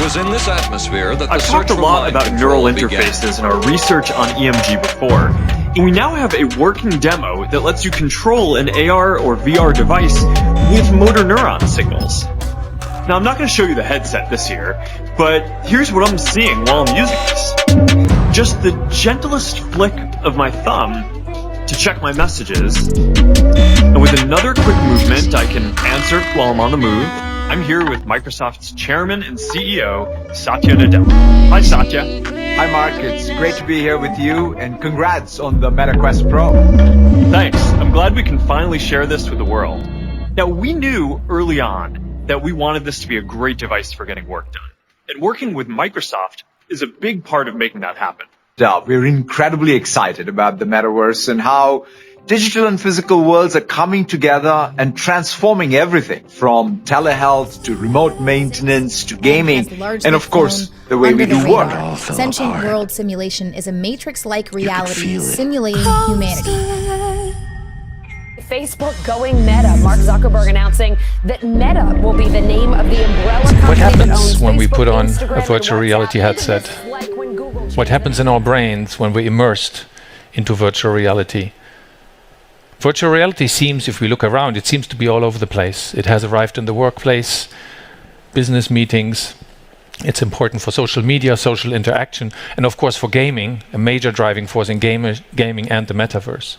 was in this atmosphere that the I've search talked a for lot mind about control neural began. interfaces in our research on EMG before, and we now have a working demo that lets you control an AR or VR device with motor neuron signals. Now, I'm not going to show you the headset this year, but here's what I'm seeing while I'm using this. Just the gentlest flick of my thumb to check my messages, and with another quick movement, I can answer while I'm on the move. I'm here with Microsoft's chairman and CEO, Satya Nadella. Hi, Satya. Hi, Mark. It's great to be here with you, and congrats on the MetaQuest Pro. Thanks. I'm glad we can finally share this with the world. Now, we knew early on that we wanted this to be a great device for getting work done. And working with Microsoft is a big part of making that happen. Yeah, we're incredibly excited about the Metaverse and how digital and physical worlds are coming together and transforming everything from telehealth to remote maintenance to gaming and, of course, the way we do work. Sentient world simulation is a matrix-like reality simulating humanity. Facebook going Meta. Mark Zuckerberg announcing that Meta will be the name of the umbrella company. What happens that owns when we Facebook, put on Instagram, a virtual and reality WhatsApp? headset? Like when Google What happens in our brains when we're immersed into virtual reality? Virtual reality seems, if we look around, it seems to be all over the place. It has arrived in the workplace, business meetings. It's important for social media, social interaction, and of course for gaming, a major driving force in gaming and the Metaverse.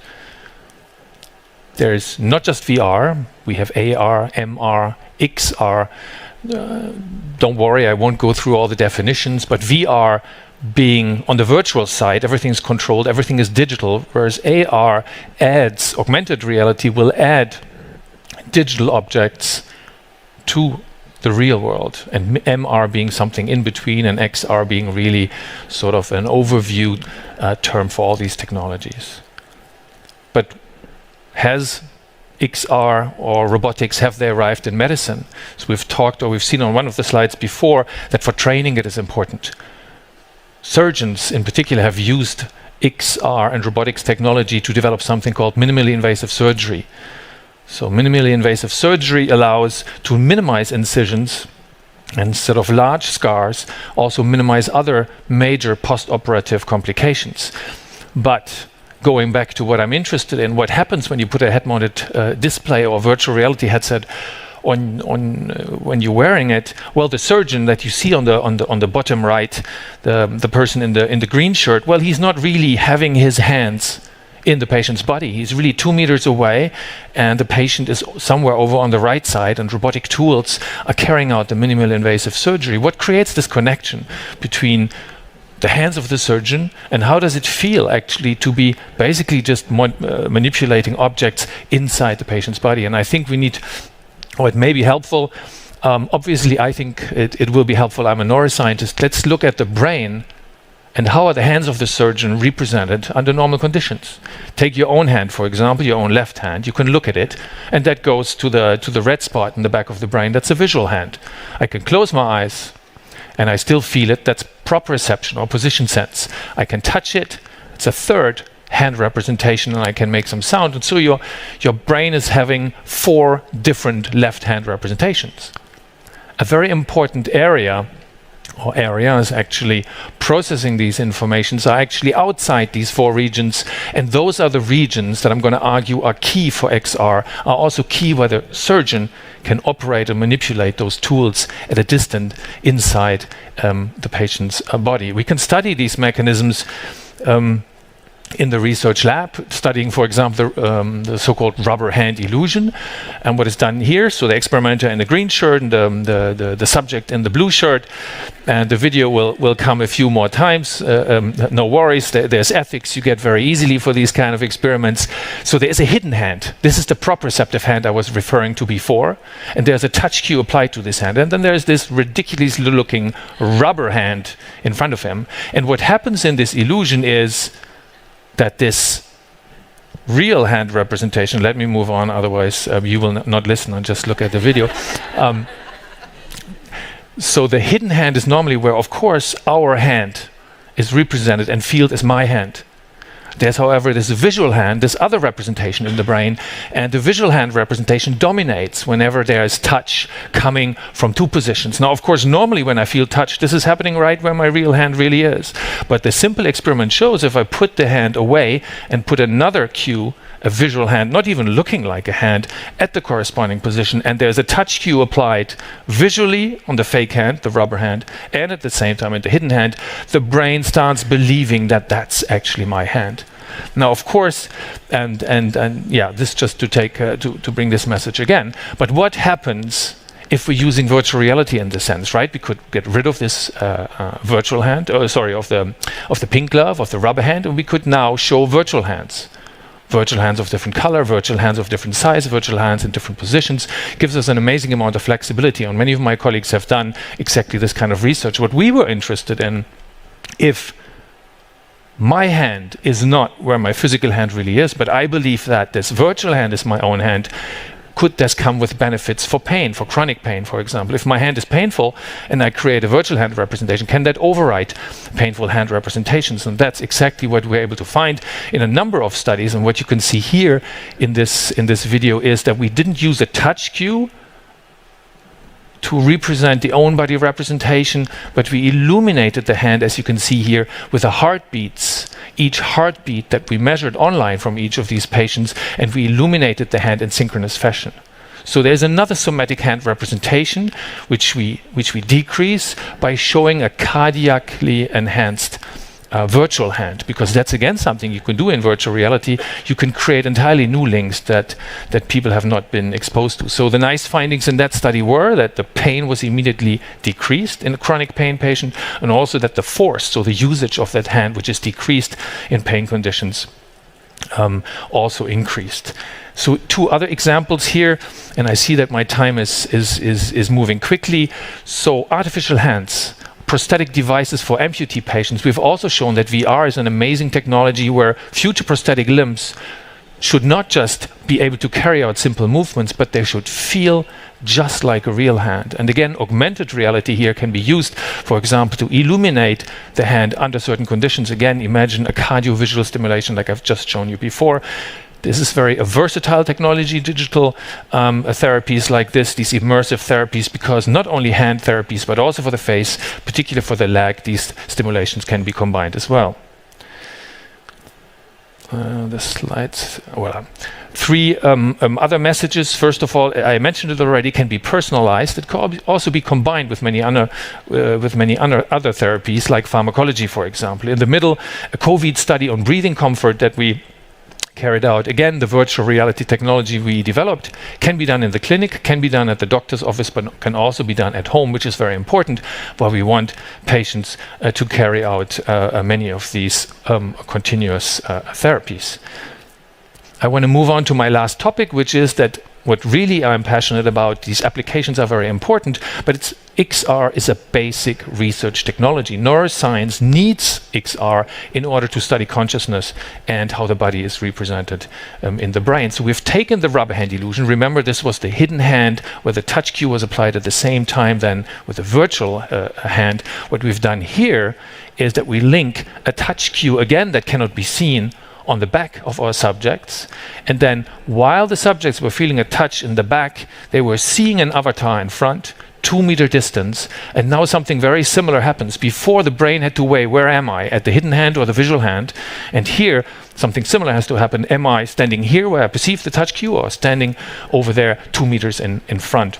There's not just VR, we have AR, MR, XR. Don't worry, I won't go through all the definitions, but VR being on the virtual side, everything's controlled, everything is digital, whereas AR adds, augmented reality will add digital objects to the real world, and MR being something in between, and XR being really sort of an overview term for all these technologies. But has XR or robotics, have they arrived in medicine? So we've talked, or we've seen on one of the slides before, that for training it is important. Surgeons in particular have used XR and robotics technology to develop something called minimally invasive surgery. So minimally invasive surgery allows to minimize incisions and instead of large scars, also minimize other major post-operative complications. But going back to what I'm interested in, what happens when you put a head-mounted display or virtual reality headset on when you're wearing it? Well, the surgeon that you see on the bottom right, the person in the green shirt, well, he's not really having his hands in the patient's body. He's really 2 meters away, and the patient is somewhere over on the right side, and robotic tools are carrying out the minimally invasive surgery. What creates this connection between the hands of the surgeon, and how does it feel actually to be basically just manipulating objects inside the patient's body? And I think we need, or it may be helpful, obviously I think it will be helpful. I'm a neuroscientist. Let's look at the brain and how are the hands of the surgeon represented under normal conditions. Take your own hand, for example, your own left hand. You can look at it, and that goes to the red spot in the back of the brain. That's a visual hand. I can close my eyes and I still feel it. That's proprioception or position sense. I can touch it. It's a third hand representation, and I can make some sound. And so your brain is having 4 different left hand representations. A very important area or areas actually processing these informations are actually outside these 4 regions, and those are the regions that I'm going to argue are key for XR, are also key where the surgeon can operate and manipulate those tools at a distance inside the patient's body. We can study these mechanisms in the research lab, studying, for example, the so-called rubber hand illusion. And what is done here, so the experimenter in the green shirt and the subject in the blue shirt, and the video will come a few more times. No worries, there's ethics you get very easily for these kind of experiments. So there is a hidden hand. This is the proprioceptive hand I was referring to before, and there's a touch cue applied to this hand. And then there's this ridiculously looking rubber hand in front of him. And what happens in this illusion is that this real hand representation, let me move on, otherwise you will not listen and just look at the video. So the hidden hand is normally where, of course, our hand is represented and felt as my hand. There's, however, this visual hand, this other representation in the brain, and the visual hand representation dominates whenever there is touch coming from two positions. Now, of course, normally when I feel touch, this is happening right where my real hand really is. But the simple experiment shows if I put the hand away and put another cue, a visual hand, not even looking like a hand, at the corresponding position, and there's a touch cue applied visually on the fake hand, the rubber hand, and at the same time in the hidden hand, the brain starts believing that that's actually my hand. Now, of course, and yeah, this just to take to bring this message again. But what happens if we're using virtual reality in this sense, right? We could get rid of this virtual hand, of the pink glove, of the rubber hand, and we could now show virtual hands. Virtual hands of different color, virtual hands of different size, virtual hands in different positions, gives us an amazing amount of flexibility. And many of my colleagues have done exactly this kind of research. What we were interested in, if my hand is not where my physical hand really is, but I believe that this virtual hand is my own hand, could this come with benefits for pain, for chronic pain, for example? If my hand is painful and I create a virtual hand representation, can that overwrite painful hand representations? And that's exactly what we're able to find in a number of studies. And what you can see here in this video is that we didn't use a touch cue to represent the own body representation, but we illuminated the hand, as you can see here, with the heartbeats, each heartbeat that we measured online from each of these patients, and we illuminated the hand in synchronous fashion. So there's another somatic hand representation, which we decrease by showing a cardiacally enhanced virtual hand, because that's again something you can do in virtual reality. You can create entirely new links that people have not been exposed to. So the nice findings in that study were that the pain was immediately decreased in a chronic pain patient, and also that the force, so the usage of that hand, which is decreased in pain conditions, also increased. So two other examples here, and I see that my time is moving quickly. So artificial hands, prosthetic devices for amputee patients. We've also shown that VR is an amazing technology where future prosthetic limbs should not just be able to carry out simple movements, but they should feel just like a real hand. And again, augmented reality here can be used, for example, to illuminate the hand under certain conditions. Again, imagine a cardiovisual stimulation like I've just shown you before. This is very a versatile technology, digital therapies like this, these immersive therapies, because not only hand therapies, but also for the face, particularly for the leg, these stimulations can be combined as well. The slides, well, three other messages. First of all, I mentioned it already, can be personalized. It can also be combined with many other therapies like pharmacology, for example. In the middle, a COVID study on breathing comfort that we carried out. Again, the virtual reality technology we developed can be done in the clinic, can be done at the doctor's office, but can also be done at home, which is very important, while we want patients to carry out many of these continuous therapies. I want to move on to my last topic, which is that what really I'm passionate about, these applications are very important, but XR is a basic research technology. Neuroscience needs XR in order to study consciousness and how the body is represented in the brain. So we've taken the rubber hand illusion. Remember, this was the hidden hand where the touch cue was applied at the same time then with the virtual hand. What we've done here is that we link a touch cue, again, that cannot be seen, on the back of our subjects, and then while the subjects were feeling a touch in the back, they were seeing an avatar in front, 2-meter distance, and now something very similar happens. Before, the brain had to weigh, where am I, at the hidden hand or the visual hand, and here something similar has to happen. Am I standing here where I perceive the touch cue, or standing over there 2 meters in front?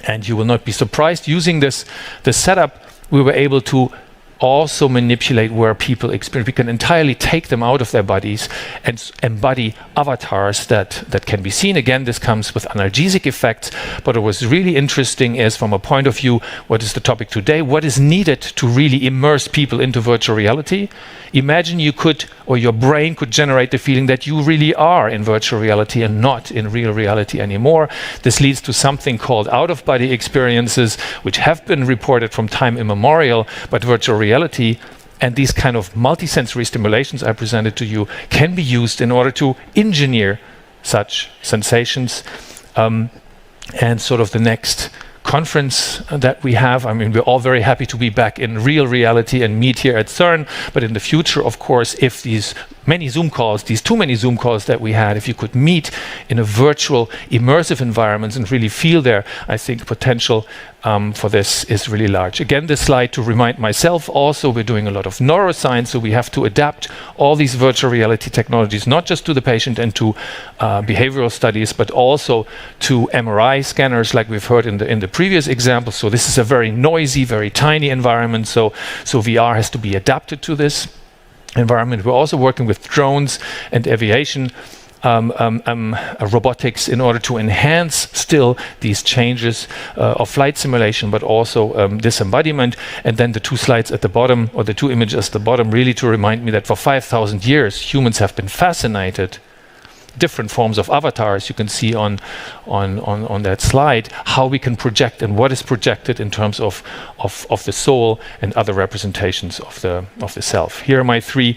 And you will not be surprised, using this setup, we were able to also manipulate where people experience. We can entirely take them out of their bodies and embody avatars that can be seen. Again, this comes with analgesic effects, but what was really interesting is, from a point of view, what is the topic today, what is needed to really immerse people into virtual reality? Imagine you could, or your brain could generate the feeling that you really are in virtual reality and not in real reality anymore. This leads to something called out-of-body experiences, which have been reported from time immemorial, but virtual reality and these kind of multisensory stimulations I presented to you can be used in order to engineer such sensations. And sort of the next conference that we have, I mean, we're all very happy to be back in real reality and meet here at CERN, but in the future, of course, if these many Zoom calls, these too many Zoom calls that we had, if you could meet in a virtual, immersive environments and really feel there, I think potential for this is really large. Again, this slide to remind myself also, we're doing a lot of neuroscience, so we have to adapt all these virtual reality technologies, not just to the patient and to behavioral studies, but also to MRI scanners, like we've heard in the previous example. So this is a very noisy, very tiny environment, so VR has to be adapted to this environment. We're also working with drones and aviation robotics in order to enhance still these changes of flight simulation, but also this embodiment. And then the two slides at the bottom, or the two images at the bottom, really to remind me that for 5,000 years humans have been fascinated. Different forms of avatars you can see on that slide, how we can project and what is projected in terms of the soul and other representations of the self. Here are my three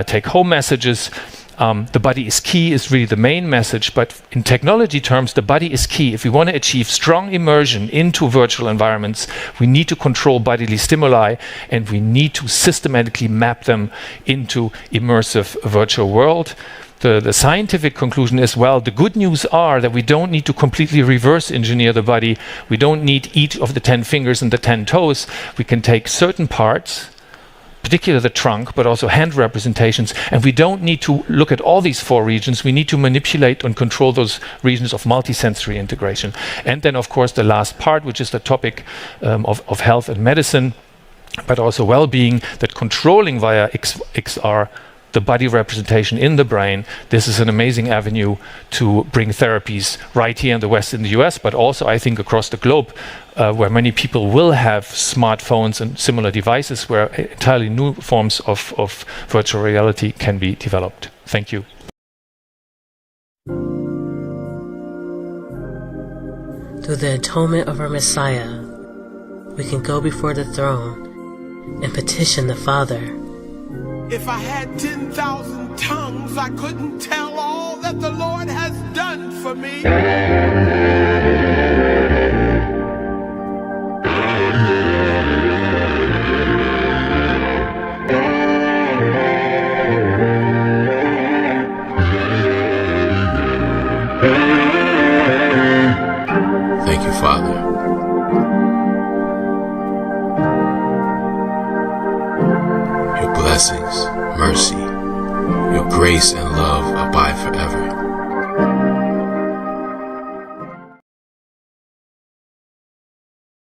take-home messages. The body is key is really the main message, but in technology terms, the body is key. If we want to achieve strong immersion into virtual environments, we need to control bodily stimuli, and we need to systematically map them into immersive virtual world. The scientific conclusion is, well, the good news are that we don't need to completely reverse engineer the body. We don't need each of the 10 fingers and the 10 toes. We can take certain parts, particularly the trunk, but also hand representations, and we don't need to look at all these 4 regions. We need to manipulate and control those regions of multisensory integration. And then, of course, the last part, which is the topic of health and medicine, but also well-being, that controlling via XR the body representation in the brain, this is an amazing avenue to bring therapies right here in the West, in the US, but also I think across the globe, where many people will have smartphones and similar devices where entirely new forms of virtual reality can be developed. Thank you. Through the atonement of our Messiah, we can go before the throne and petition the Father. If I had 10,000 tongues, I couldn't tell all that the Lord has done for me. Thank you, Father. Your blessings, mercy, your grace and love abide forever.